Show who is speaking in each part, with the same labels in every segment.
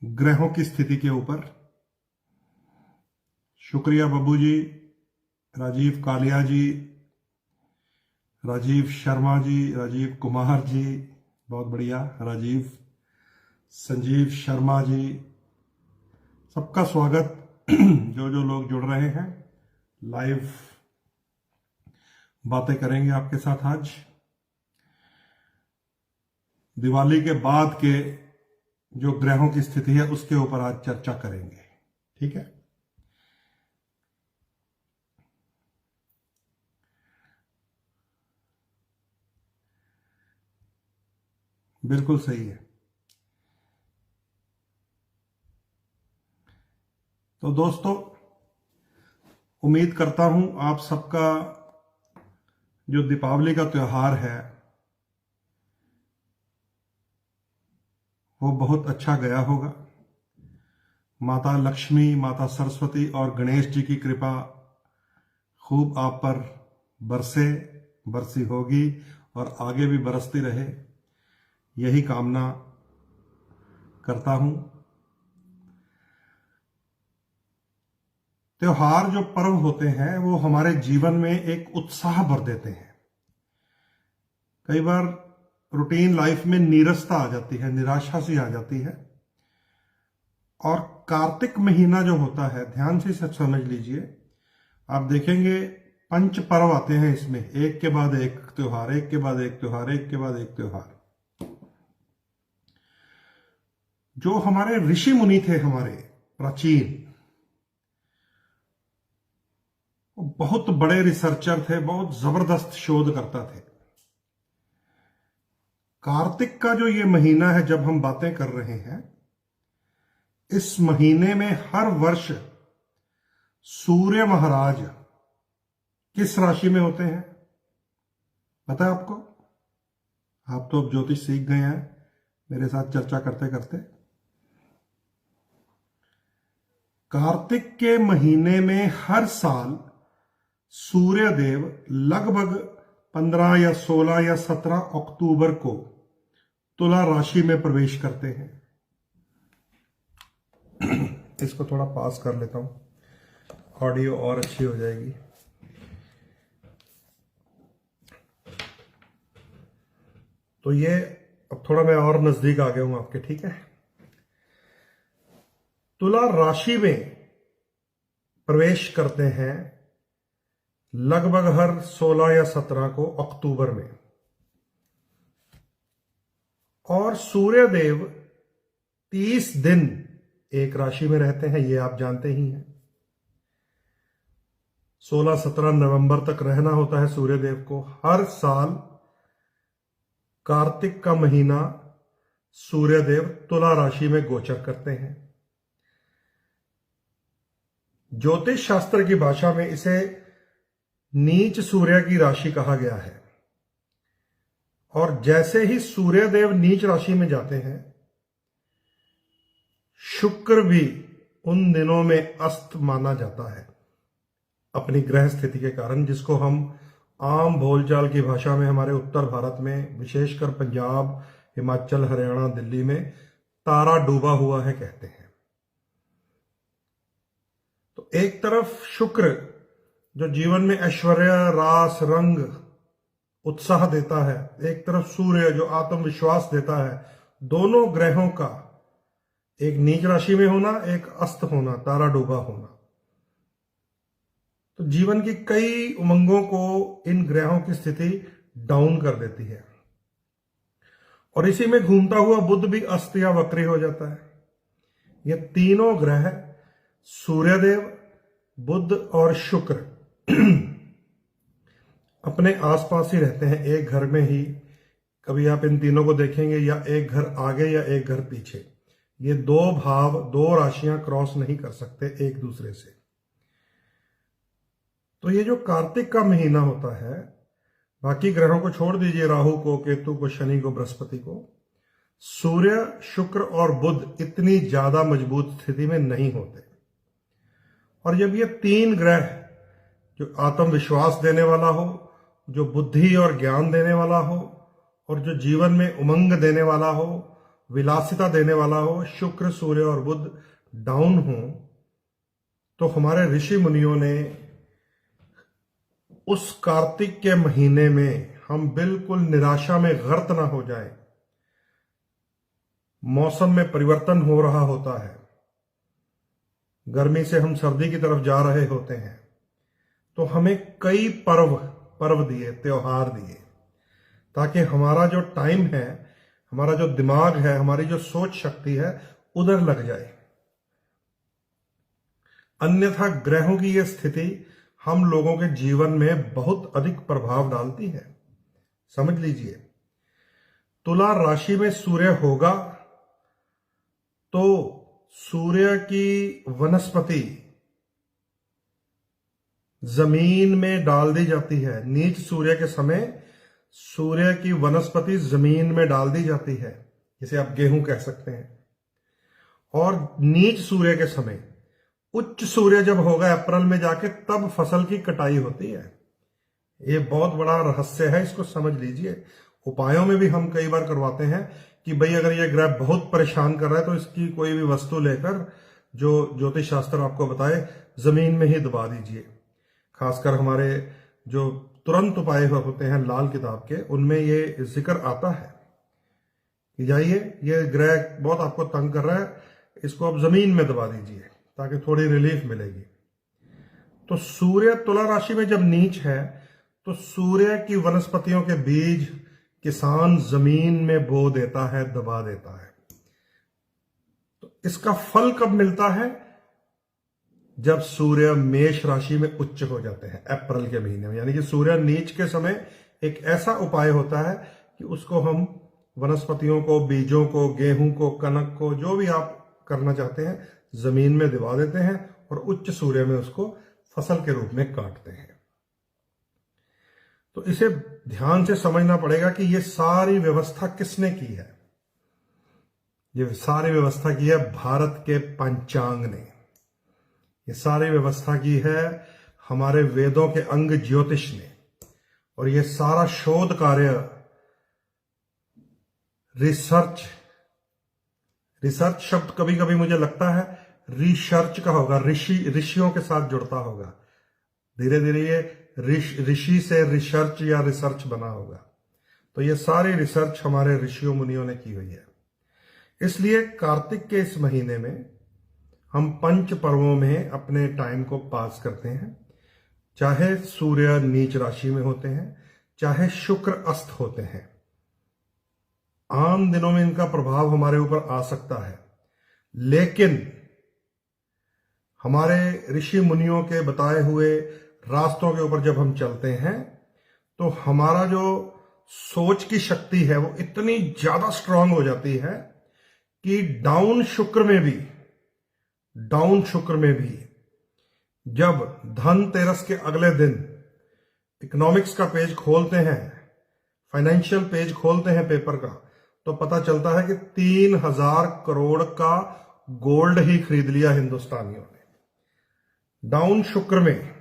Speaker 1: ग्रहों की स्थिति के ऊपर। शुक्रिया बब्बू जी, राजीव कालिया जी, राजीव शर्मा जी, राजीव कुमार जी, बहुत बढ़िया, राजीव, संजीव शर्मा जी, सबका स्वागत। जो जो लोग जुड़ रहे हैं, लाइव बातें करेंगे आपके साथ। आज दिवाली के बाद के जो ग्रहों की स्थिति है उसके ऊपर आज चर्चा करेंगे, ठीक है। बिल्कुल सही है। तो दोस्तों, उम्मीद करता हूं आप सबका जो दीपावली का त्योहार है वो बहुत अच्छा गया होगा। माता लक्ष्मी, माता सरस्वती और गणेश जी की कृपा खूब आप पर बरसी होगी और आगे भी बरसती रहे, यही कामना करता हूं। त्योहार जो पर्व होते हैं वो हमारे जीवन में एक उत्साह भर देते हैं। कई बार रूटीन लाइफ में नीरसता आ जाती है, निराशा सी आ जाती है, और कार्तिक महीना जो होता है, ध्यान से सब समझ लीजिए, आप देखेंगे पंच पर्व आते हैं इसमें, एक के बाद एक त्योहार, एक के बाद एक त्योहार, एक के बाद एक त्योहार। जो हमारे ऋषि मुनि थे, हमारे प्राचीन, वो बहुत बड़े रिसर्चर थे, बहुत जबरदस्त शोधकर्ता थे। कार्तिक का जो ये महीना है, जब हम बातें कर रहे हैं, इस महीने में हर वर्ष सूर्य महाराज किस राशि में होते हैं पता है आपको? आप तो अब ज्योतिष सीख गए हैं मेरे साथ चर्चा करते करते। कार्तिक के महीने में हर साल सूर्य देव लगभग 15 या 16 या 17 अक्टूबर को तुला राशि में प्रवेश करते हैं। इसको थोड़ा पास कर लेता हूं, ऑडियो और अच्छी हो जाएगी। तो ये अब थोड़ा मैं और नजदीक आ गया हूं आपके, ठीक है। तुला राशि में प्रवेश करते हैं लगभग हर 16 या 17 को अक्टूबर में, और सूर्य देव 30 दिन एक राशि में रहते हैं, ये आप जानते ही हैं। 16-17 नवंबर तक रहना होता है सूर्य देव को। हर साल कार्तिक का महीना सूर्य देव तुला राशि में गोचर करते हैं। ज्योतिष शास्त्र की भाषा में इसे नीच सूर्य की राशि कहा गया है, और जैसे ही सूर्य देव नीच राशि में जाते हैं, शुक्र भी उन दिनों में अस्त माना जाता है अपनी ग्रह स्थिति के कारण, जिसको हम आम बोलचाल की भाषा में हमारे उत्तर भारत में, विशेषकर पंजाब, हिमाचल, हरियाणा, दिल्ली में तारा डूबा हुआ है कहते हैं। तो एक तरफ शुक्र जो जीवन में ऐश्वर्य, रास, रंग, उत्साह देता है, एक तरफ सूर्य जो आत्मविश्वास देता है। दोनों ग्रहों का एक नीच राशि में होना, एक अस्त होना, तारा डूबा होना, तो जीवन की कई उमंगों को इन ग्रहों की स्थिति डाउन कर देती है। और इसी में घूमता हुआ बुध भी अस्त या वक्री हो जाता है। ये तीनों ग्रह, सूर्यदेव, बुध और शुक्र, अपने आसपास ही रहते हैं, एक घर में ही। कभी आप इन तीनों को देखेंगे या एक घर आगे या एक घर पीछे। ये दो भाव, दो राशियां क्रॉस नहीं कर सकते एक दूसरे से। तो ये जो कार्तिक का महीना होता है, बाकी ग्रहों को छोड़ दीजिए, राहु को, केतु को, शनि को, बृहस्पति को, सूर्य, शुक्र और बुध इतनी ज्यादा मजबूत स्थिति में नहीं होते। और जब ये तीन ग्रह, जो आत्मविश्वास देने वाला हो, जो बुद्धि और ज्ञान देने वाला हो, और जो जीवन में उमंग देने वाला हो, विलासिता देने वाला हो, शुक्र, सूर्य और बुध डाउन हो, तो हमारे ऋषि मुनियों ने उस कार्तिक के महीने में हम बिल्कुल निराशा में गर्क ना हो जाए। मौसम में परिवर्तन हो रहा होता है, गर्मी से हम सर्दी की तरफ जा रहे होते हैं, तो हमें कई पर्व दिए, त्योहार दिए, ताकि हमारा जो टाइम है, हमारा जो दिमाग है, हमारी जो सोच शक्ति है, उधर लग जाए। अन्यथा ग्रहों की यह स्थिति हम लोगों के जीवन में बहुत अधिक प्रभाव डालती है। समझ लीजिए, तुला राशि में सूर्य होगा तो सूर्य की वनस्पति जमीन में डाल दी जाती है। नीच सूर्य के समय सूर्य की वनस्पति जमीन में डाल दी जाती है, जिसे आप गेहूं कह सकते हैं। और नीच सूर्य के समय उच्च सूर्य जब होगा अप्रैल में जाके, तब फसल की कटाई होती है। ये बहुत बड़ा रहस्य है, इसको समझ लीजिए। उपायों में भी हम कई बार करवाते हैं कि भाई अगर ये ग्रह बहुत परेशान कर रहा है तो इसकी कोई भी वस्तु लेकर, जो ज्योतिष शास्त्र आपको बताए, जमीन में ही दबा दीजिए। खासकर हमारे जो तुरंत उपाय होते हैं लाल किताब के, उनमें ये जिक्र आता है कि जाइए, ये ग्रह बहुत आपको तंग कर रहा है, इसको आप जमीन में दबा दीजिए ताकि थोड़ी रिलीफ मिलेगी। तो सूर्य तुला राशि में जब नीच है तो सूर्य की वनस्पतियों के बीज किसान जमीन में बो देता है, दबा देता है। तो इसका फल कब मिलता है? जब सूर्य मेष राशि में उच्च हो जाते हैं अप्रैल के महीने में। यानी कि सूर्य नीच के समय एक ऐसा उपाय होता है कि उसको हम वनस्पतियों को, बीजों को, गेहूं को, कनक को, जो भी आप करना चाहते हैं, जमीन में दबा देते हैं और उच्च सूर्य में उसको फसल के रूप में काटते हैं। तो इसे ध्यान से समझना पड़ेगा कि ये सारी व्यवस्था किसने की है। ये सारी व्यवस्था की है भारत के पंचांग ने। ये सारी व्यवस्था की है हमारे वेदों के अंग ज्योतिष ने। और ये सारा शोध कार्य, रिसर्च शब्द कभी कभी मुझे लगता है रिसर्च का होगा, ऋषियों के साथ जुड़ता होगा। धीरे धीरे ये ऋषि से रिसर्च या रिसर्च बना होगा। तो ये सारी रिसर्च हमारे ऋषियों मुनियों ने की हुई है। इसलिए कार्तिक के इस महीने में हम पंच पर्वों में अपने टाइम को पास करते हैं। चाहे सूर्य नीच राशि में होते हैं, चाहे शुक्र अस्त होते हैं। आम दिनों में इनका प्रभाव हमारे ऊपर आ सकता है, लेकिन हमारे ऋषि मुनियों के बताए हुए रास्तों के ऊपर जब हम चलते हैं तो हमारा जो सोच की शक्ति है वो इतनी ज्यादा स्ट्रांग हो जाती है कि डाउन शुक्र में भी जब धनतेरस के अगले दिन इकोनॉमिक्स का पेज खोलते हैं, फाइनेंशियल पेज खोलते हैं पेपर का, तो पता चलता है कि 3000 करोड़ का गोल्ड ही खरीद लिया हिंदुस्तानियों ने। डाउन शुक्र में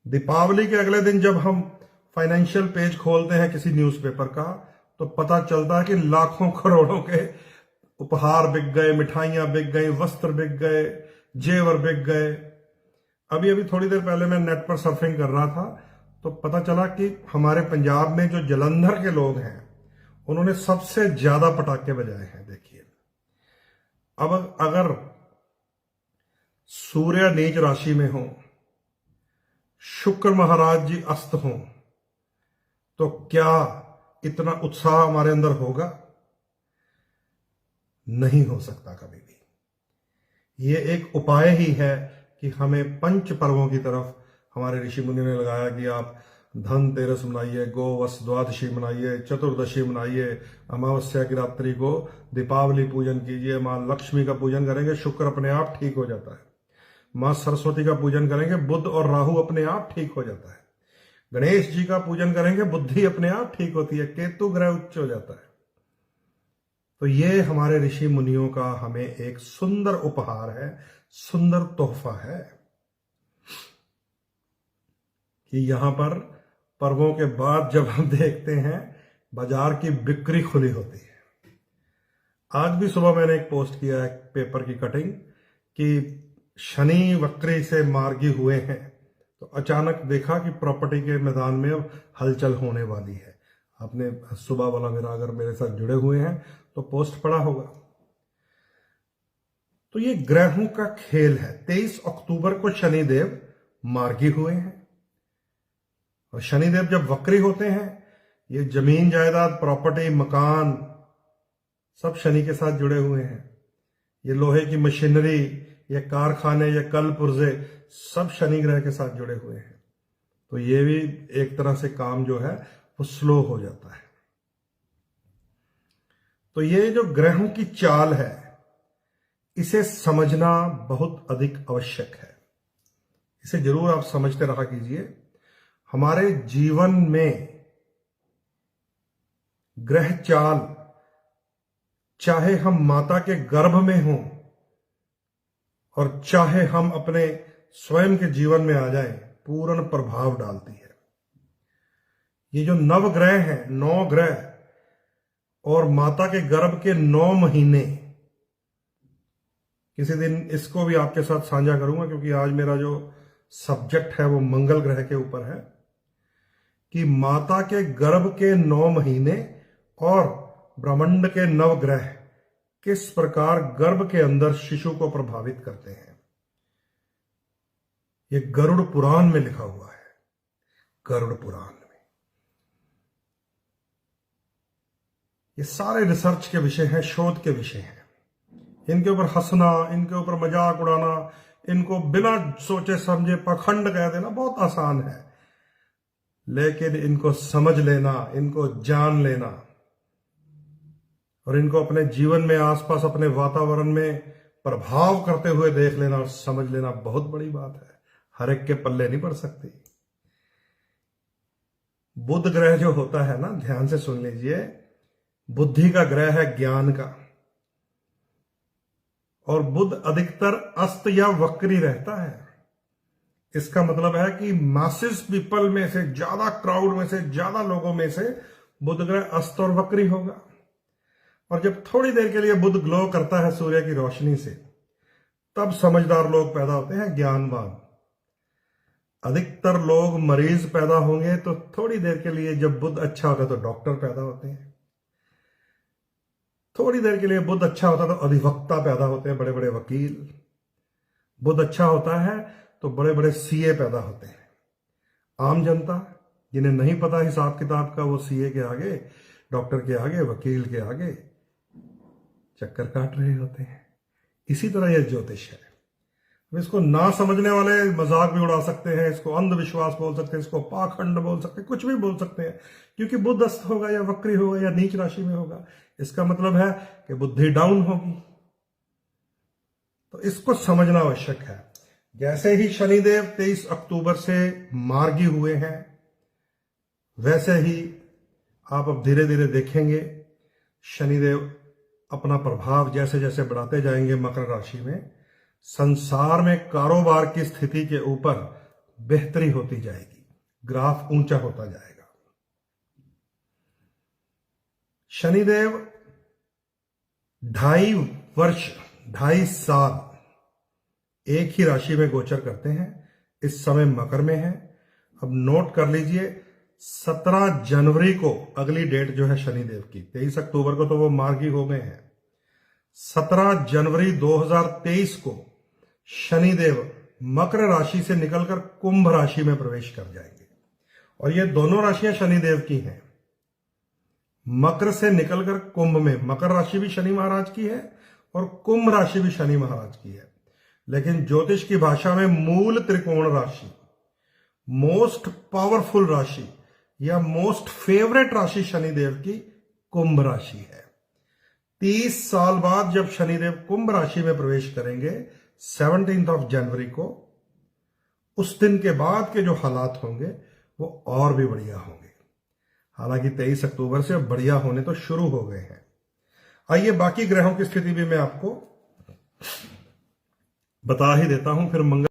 Speaker 1: दीपावली के अगले दिन जब हम फाइनेंशियल पेज खोलते हैं किसी न्यूज़पेपर का, तो पता चलता है कि लाखों करोड़ों के उपहार बिक गए, मिठाइयां बिक गई, वस्त्र बिक गए, जेवर बिक गए। अभी थोड़ी देर पहले मैं नेट पर सर्फिंग कर रहा था तो पता चला कि हमारे पंजाब में जो जलंधर के लोग हैं उन्होंने सबसे ज्यादा पटाखे बजाए हैं। देखिए, अब अगर सूर्य नीच राशि में हो, शुक्र महाराज जी अस्त हों, तो क्या इतना उत्साह हमारे अंदर होगा? नहीं हो सकता कभी भी। ये एक उपाय ही है कि हमें पंच पर्वों की तरफ हमारे ऋषि मुनि ने लगाया कि आप धनतेरस मनाइए, गोवश द्वादशी मनाइए, चतुर्दशी मनाइए, अमावस्या की रात्रि को दीपावली पूजन कीजिए, मां लक्ष्मी का पूजन करेंगे, शुक्र अपने आप ठीक हो जाता है। मां सरस्वती का पूजन करेंगे, बुध और राहु अपने आप ठीक हो जाता है। गणेश जी का पूजन करेंगे, बुद्धि अपने आप ठीक होती है, केतु ग्रह उच्च हो जाता है। तो ये हमारे ऋषि मुनियों का हमें एक सुंदर उपहार है, सुंदर तोहफा है कि यहां पर पर्वों के बाद जब हम देखते हैं बाजार की बिक्री खुली होती है। आज भी सुबह मैंने एक पोस्ट किया है पेपर की कटिंग कि शनि वक्री से मार्गी हुए हैं, तो अचानक देखा कि प्रॉपर्टी के मैदान में अब हलचल होने वाली है। आपने सुबह वाला मेरा अगर मेरे साथ जुड़े हुए हैं तो पोस्ट पढ़ा होगा। तो ये ग्रहों का खेल है। 23 अक्टूबर को शनिदेव मार्गी हुए हैं, और शनिदेव जब वक्री होते हैं, ये जमीन जायदाद, प्रॉपर्टी, मकान सब शनि के साथ जुड़े हुए हैं। ये लोहे की मशीनरी, ये कारखाने, ये कल पुर्जे सब शनि ग्रह के साथ जुड़े हुए हैं। तो ये भी एक तरह से काम जो है वो स्लो हो जाता है। तो ये जो ग्रहों की चाल है, इसे समझना बहुत अधिक आवश्यक है। इसे जरूर आप समझते रहा कीजिए। हमारे जीवन में ग्रह चाल, चाहे हम माता के गर्भ में हों और चाहे हम अपने स्वयं के जीवन में आ जाएं, पूर्ण प्रभाव डालती है। ये जो नवग्रह हैं, 9 ग्रह और माता के गर्भ के 9 महीने, किसी दिन इसको भी आपके साथ साझा करूंगा, क्योंकि आज मेरा जो सब्जेक्ट है वो मंगल ग्रह के ऊपर है कि माता के गर्भ के 9 महीने और ब्रह्मांड के नवग्रह किस प्रकार गर्भ के अंदर शिशु को प्रभावित करते हैं। ये गरुड़ पुराण में लिखा हुआ है। गरुड़ पुराण में ये सारे रिसर्च के विषय हैं, शोध के विषय हैं। इनके ऊपर हंसना, इनके ऊपर मजाक उड़ाना, इनको बिना सोचे समझे पखंड कह देना बहुत आसान है, लेकिन इनको समझ लेना, इनको जान लेना और इनको अपने जीवन में, आसपास अपने वातावरण में प्रभाव करते हुए देख लेना और समझ लेना बहुत बड़ी बात है। हर एक के पल्ले नहीं पड़ सकती। बुध ग्रह जो होता है ना, ध्यान से सुन लीजिए, बुद्धि का ग्रह है, ज्ञान का, और बुध अधिकतर अस्त या वक्री रहता है। इसका मतलब है कि मासिस पीपल में से, ज्यादा क्राउड में से, ज्यादा लोगों में से बुध ग्रह अस्त और वक्री होगा। और जब थोड़ी देर के लिए बुध ग्लो करता है सूर्य की रोशनी से, तब समझदार लोग पैदा होते हैं, ज्ञानवान। अधिकतर लोग मरीज पैदा होंगे तो थोड़ी देर के लिए, जब बुध अच्छा होगा तो डॉक्टर पैदा होते हैं। थोड़ी देर के लिए बुध अच्छा होता है तो अधिवक्ता पैदा होते हैं, बड़े बड़े वकील। बुध अच्छा होता है तो बड़े बड़े सीए पैदा होते हैं। आम जनता जिन्हें नहीं पता हिसाब किताब का, वो सीए के आगे, डॉक्टर के आगे, वकील के आगे चक्कर काट रहे होते हैं। इसी तरह यह ज्योतिष है। इसको ना समझने वाले मजाक भी उड़ा सकते हैं, इसको अंधविश्वास बोल सकते हैं, इसको पाखंड बोल सकते हैं, कुछ भी बोल सकते हैं, क्योंकि बुध अस्त होगा या वक्री होगा या नीच राशि में होगा, इसका मतलब है कि बुद्धि डाउन होगी। तो इसको समझना आवश्यक है। जैसे ही शनिदेव 23 अक्टूबर से मार्गी हुए हैं, वैसे ही आप अब धीरे धीरे देखेंगे शनिदेव अपना प्रभाव जैसे जैसे बढ़ाते जाएंगे मकर राशि में। संसार में कारोबार की स्थिति के ऊपर बेहतरी होती जाएगी, ग्राफ ऊंचा होता जाएगा। शनिदेव 2.5 वर्ष, 2.5 साल एक ही राशि में गोचर करते हैं। इस समय मकर में है। अब नोट कर लीजिए, 17 जनवरी को अगली डेट जो है शनिदेव की, 23 अक्टूबर को तो वो मार्गी हो गए हैं। 17 जनवरी 2023 को शनिदेव मकर राशि से निकलकर कुंभ राशि में प्रवेश कर जाएंगे। और ये दोनों राशियां शनिदेव की हैं। मकर से निकलकर कुंभ में, मकर राशि भी शनि महाराज की है और कुंभ राशि भी शनि महाराज की है। लेकिन ज्योतिष की भाषा में मूल त्रिकोण राशि, मोस्ट पावरफुल राशि या मोस्ट फेवरेट राशि शनिदेव की कुंभ राशि है। 30 साल बाद जब शनिदेव कुंभ राशि में प्रवेश करेंगे 17 जनवरी को, उस दिन के बाद के जो हालात होंगे वो और भी बढ़िया होंगे। हालांकि 23 अक्टूबर से बढ़िया होने तो शुरू हो गए हैं। आइए बाकी ग्रहों की स्थिति भी मैं आपको बता ही देता हूं, फिर मंगल